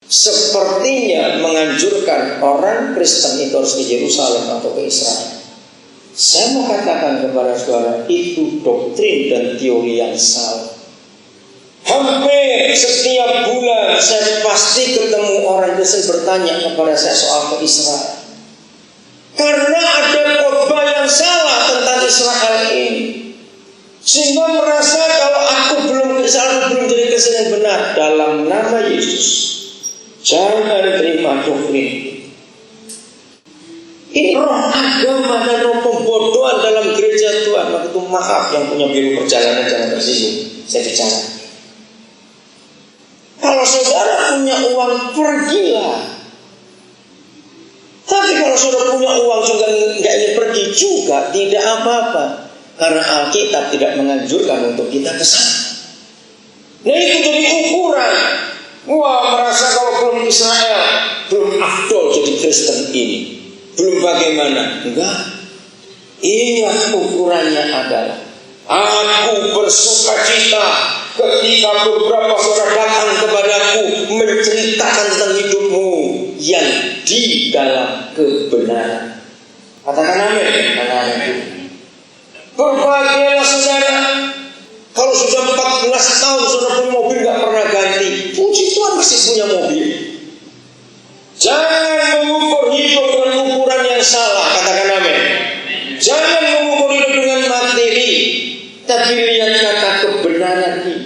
sepertinya menganjurkan orang Kristen itu harus ke Yerusalem atau ke Israel. Saya mau katakan kepada saudara, itu doktrin dan teori yang salah. Hampir setiap bulan saya pasti ketemu orang Kristen bertanya kepada saya soal ke Israel. Karena ada khotbah yang salah tentang Israel ini, sehingga merasa kalau aku belum ke Israel, belum jadi Kristen yang benar. Dalam nama Yesus, jangan terima doktrin. Ini roh agama dan roh pembodohan dalam gereja Tuhan. Waktu itu maaf yang punya biro perjalanan jangan tersinggung. Saya bicara. Kalau saudara punya uang, pergilah. Tapi kalau saudara punya uang juga nggak ingin pergi juga, tidak apa-apa. Karena Alkitab tidak menganjurkan untuk kita ke sana. Nah itu jadi ukuran. Wah, merasa kalau belum Israel, belum afdol jadi Kristen ini. Belum bagaimana? Enggak. Ingat ukurannya adalah aku bersuka cita ketika beberapa saudara datang kepadaku menceritakan tentang hidupmu yang di dalam kebenaran. Katakan amin. Berbahagialah saudara. Kalau sudah 14 tahun saudara punya mobil gak pernah ganti, puji Tuhan masih punya mobil. Jangan mengukur hidup dengan ukuran yang salah. Katakan amin. Jangan mengukur hidup dengan materi, tapi lihat kata kebenaran ini.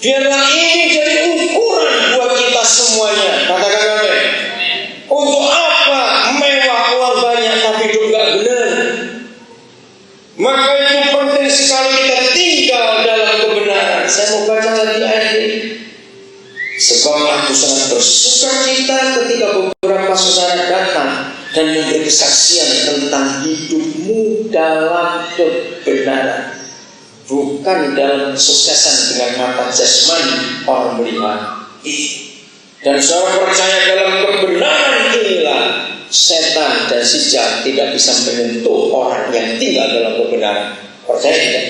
Biarlah ini jadi ukuran buat kita semuanya. Katakan amin. Untuk apa mewah uang banyak tapi hidup gak benar? Maka itu penting sekali kita tinggal dalam kebenaran. Saya mau baca lagi ayat ini. Sebab aku sangat bersuka cita ketika beberapa saudara datang dan memberi kesaksian tentang hidupmu dalam kebenaran, bukan dalam kesuksesan dengan mata jasmani orang melihat. Dan saudara percaya dalam kebenaran inilah setan dan si jahat tidak bisa menyentuh orang yang tinggal dalam kebenaran. Percaya tidak?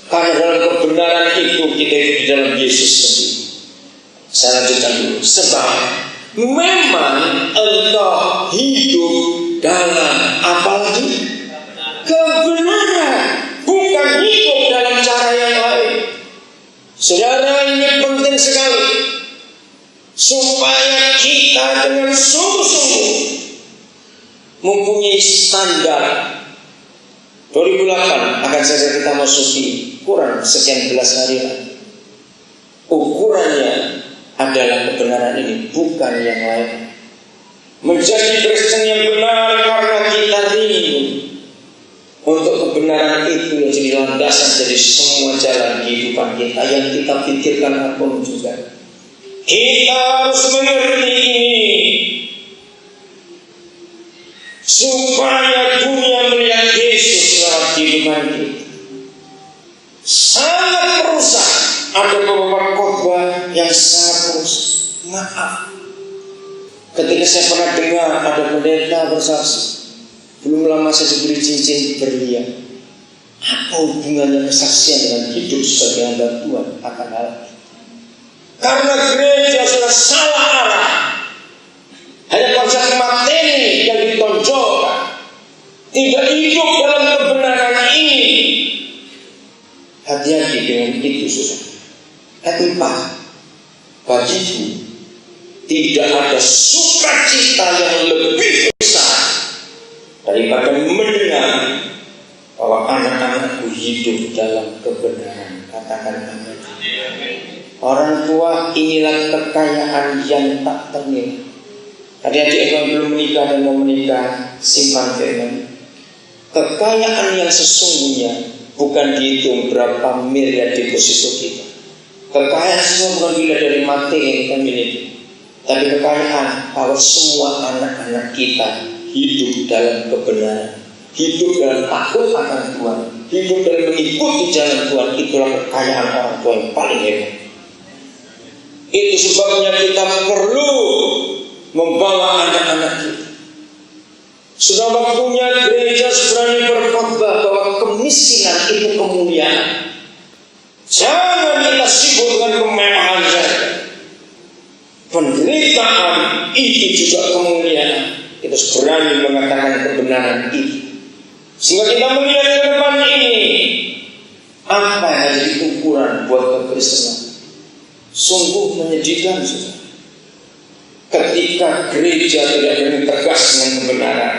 Karena dalam kebenaran itu kita hidup di dalam Yesus sendiri. Saya lanjutkan dulu. Sebab memang engkau hidup dalam apa lagi? Kebenaran. Bukan hidup dalam cara yang lain. Saudara, ini penting sekali supaya kita dengan sungguh-sungguh mempunyai standar. 2008 akan saja kita masuki kurang sekian belas hari lagi. Ukurannya adalah kebenaran ini, bukan yang lain. Menjadi Kristen yang benar karena kita rindu untuk kebenaran itu yang jadi landasan dari semua jalan kehidupan kita yang kita pikirkan apapun juga. Kita harus mengerti ini supaya dunia melihat Yesus dalam kehidupan kita. Sangat merusak. Ada beberapa khotbah yang sangat merusak. Maaf, ketika saya pernah dengar ada pendeta bersaksi, belum lama saya diberi cincin berlian. Apa hubungannya kesaksian dengan hidup sebagai hamba Tuhan akan hal itu? Karena gereja sudah salah arah. Hanya konsep materi yang ditonjolkan, tidak hidup dalam kebenaran ini. Hati-hati dengan itu, susah. Tapi bagiku tidak ada sukacita yang lebih besar daripada mendengar bahwa anak-anakku hidup dalam kebenaran. Katakan amin. Orang tua, inilah kekayaan yang tak ternilai. Adik-adik yang belum menikah dan mau menikah, simpan firman. Kekayaan yang sesungguhnya bukan dihitung berapa miliar deposito kita. Kekayaan semua bukan dilihat dari materi yang kita miliki, tapi kekayaan kalau semua anak-anak kita hidup dalam kebenaran, hidup dalam takut akan Tuhan, hidup dalam mengikuti jalan Tuhan. Itulah kekayaan orang tua yang paling hebat. Itu sebabnya kita perlu membawa anak-anak kita. Sudah waktunya gereja berani berkhotbah bahwa kemiskinan itu kemuliaan. Jangan kita sibuk dengan kemewahan saja. penderitaan itu juga kemuliaan. Kita berani mengatakan kebenaran itu. Sehingga kita melihat ke depan ini, apa yang jadi ukuran buat kekristenan? Sungguh menyedihkan juga ketika gereja tidak berani tegas dengan kebenaran,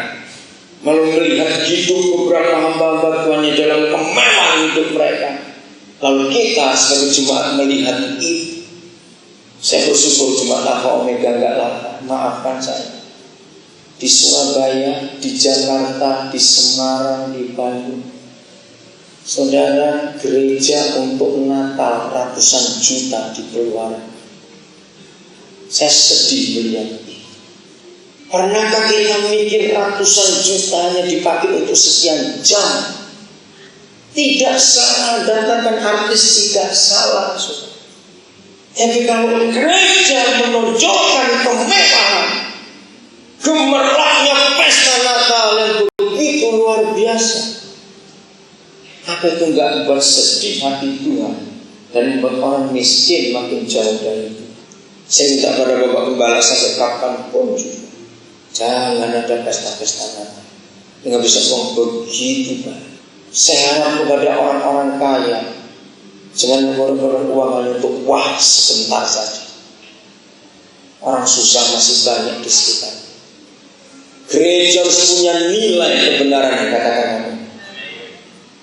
malah melihat hidup beberapa hamba-hamba Tuhannya dalam kemewahan hidup mereka. Lalu kita sebagai jemaat melihat itu. Saya bersyukur jemaat Alpha Omega enggak lama, maafkan saya. Di Surabaya, di Jakarta, di Semarang, di Bandung, saudara, gereja untuk Natal ratusan juta dikeluarkan. Saya sedih melihat itu. Pernahkah kita mikir ratusan juta hanya dipakai untuk sekian jam? Tidak salah, datangkan artis tidak salah, saudara. Tapi kalau gereja menunjukkan kemewahan, gemerlapnya pesta Natal yang begitu luar biasa, apa itu enggak bersedih hati Tuhan dan membuat orang miskin makin jauh dari itu? Saya minta pada Bapak Gembala sampai kapanpun juga, jangan ada pesta-pesta Natal. Enggak bisa begitu, Pak. Saya harap kepada orang-orang kaya, jangan mengeluarkan uang hanya untuk wah sebentar saja. Orang susah masih banyak di sekitar. Gereja harus punya nilai kebenaran yang katakan aku.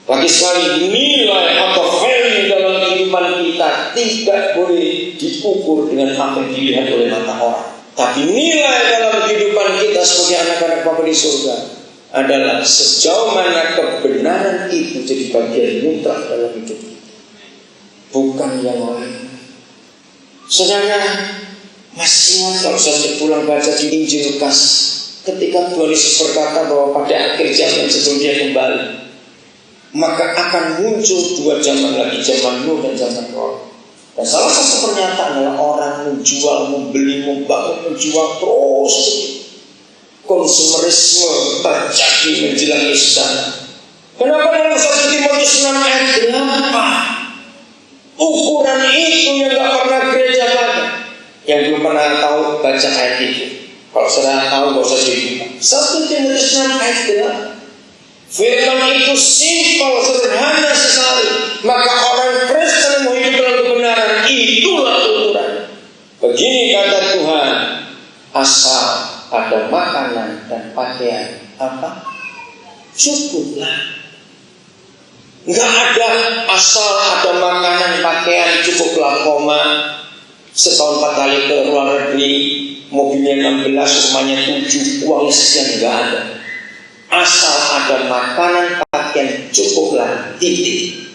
Lagi sekali nilai atau value dalam kehidupan kita tidak boleh diukur dengan apa yang dilihat oleh mata orang. Tapi nilai dalam kehidupan kita sebagai anak-anak Bapa di surga adalah sejauh mana kebenaran itu jadi bagian mutlak dalam hidup kita, bukan yang lain. Saudara, masih ingat kalau saya pulang baca di Injil Lukas, ketika Tuhan Yesus berkata bahwa pada akhir zaman sebelum dia kembali, maka akan muncul dua zaman lagi, zaman Nuh dan zaman Roh. Dan salah satu pernyataan adalah orang menjual, membeli, membangun, menjual terus. Konsumerisme terjadi menjelang Yesus datang. Kenapa dalam 1 Timotius 6 ayat 8 ukuran itu yang gak pernah gereja pakai? Yang belum pernah tahu baca ayat itu. Kalau saudara tahu gak usah dibuka. 1 Timotius 6 ayat 8. Firman itu simpel, sederhana sekali. Maka orang Kristen mau hidup dalam kebenaran, itulah ukuran. Begini kata Tuhan, asal ada makanan dan pakaian, apa? Cukuplah. Enggak ada asal ada makanan, pakaian, cukuplah, koma. Setahun 4 kali ke luar negeri, mobilnya 16, rumahnya 7, uangnya sekian, enggak ada. Asal ada makanan, pakaian, cukuplah, titik.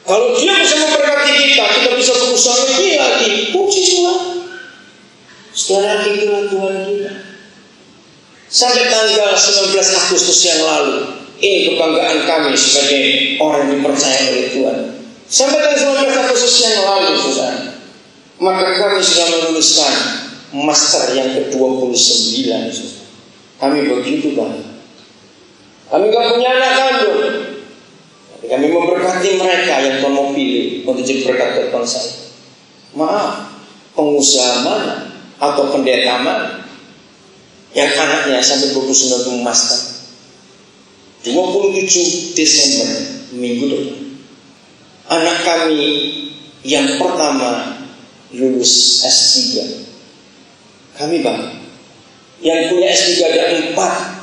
Kalau dia bisa memberkati kita bisa berusaha lebih lagi, puji Tuhan. Setelah itulah Tuhan kita. Sampai tanggal 19 Agustus yang lalu, ini kebanggaan kami sebagai orang yang dipercaya oleh Tuhan. Sampai tanggal 19 Agustus yang lalu, saudara, maka kami sudah meluluskan master yang ke-29. Saudara. Kami begitu bangga. Kami gak punya anak kandung, tapi kami memberkati mereka yang Tuhan mau pilih untuk jadi berkat buat bangsa. Maaf, pengusaha mana atau pendeta mana yang anaknya sampai 29 master? 27 Desember minggu depan, anak kami yang pertama lulus S3. Kami bangga. Yang punya S3 ada 4.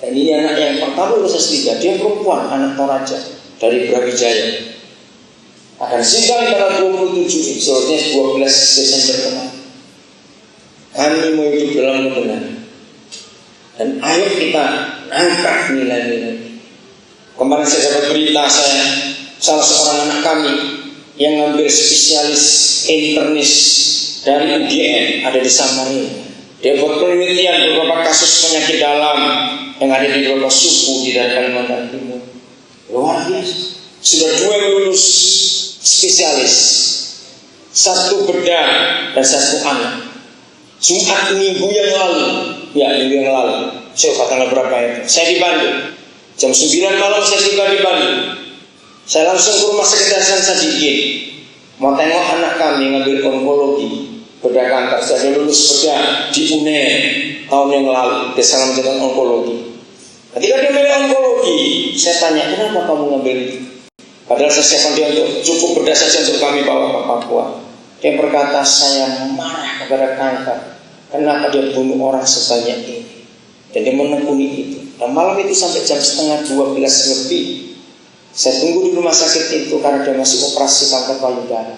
Dan ini anak yang pertama lulus S3. Dia perempuan, anak Toraja dari Brawijaya. Akan sidang tanggal 27, seharusnya 12 Desember kemarin. Kami mau hidup dalam kebenaran. Dan ayo kita angkat nilai-nilai. Kemarin saya dapat berita, salah seorang anak kami yang ngambil spesialis internis dari UGM ada di Samarinda. Dia buat penelitian beberapa kasus penyakit dalam yang ada di beberapa suku di daerah Kalimantan Timur. Luar biasa. Sudah 2 lulus spesialis, 1 bedah dan 1 anak. Jumat minggu yang lalu, saya lupa tanggal berapa itu, saya di Bandung. Jam 9 malam saya tiba di Bandung. Saya langsung ke rumah sakit Hasan Sadikin, mau tengok anak kami ngambil onkologi. bedah kanker. Saya lulus bedah di UNER tahun yang lalu, dia salah menjadi onkologi. Ketika dia milih onkologi, saya tanya, kenapa kamu ngambil itu? Padahal saya siapkan dia untuk cukup bedah saja untuk kami bawa ke Papua. Dia berkata, saya marah kepada kanker. Kenapa dia bunuh orang sebanyak ini? Dan dia menekuni itu. Dan malam itu sampai jam 11:30 lebih, saya tunggu di rumah sakit itu karena dia masih operasi kanker payudara.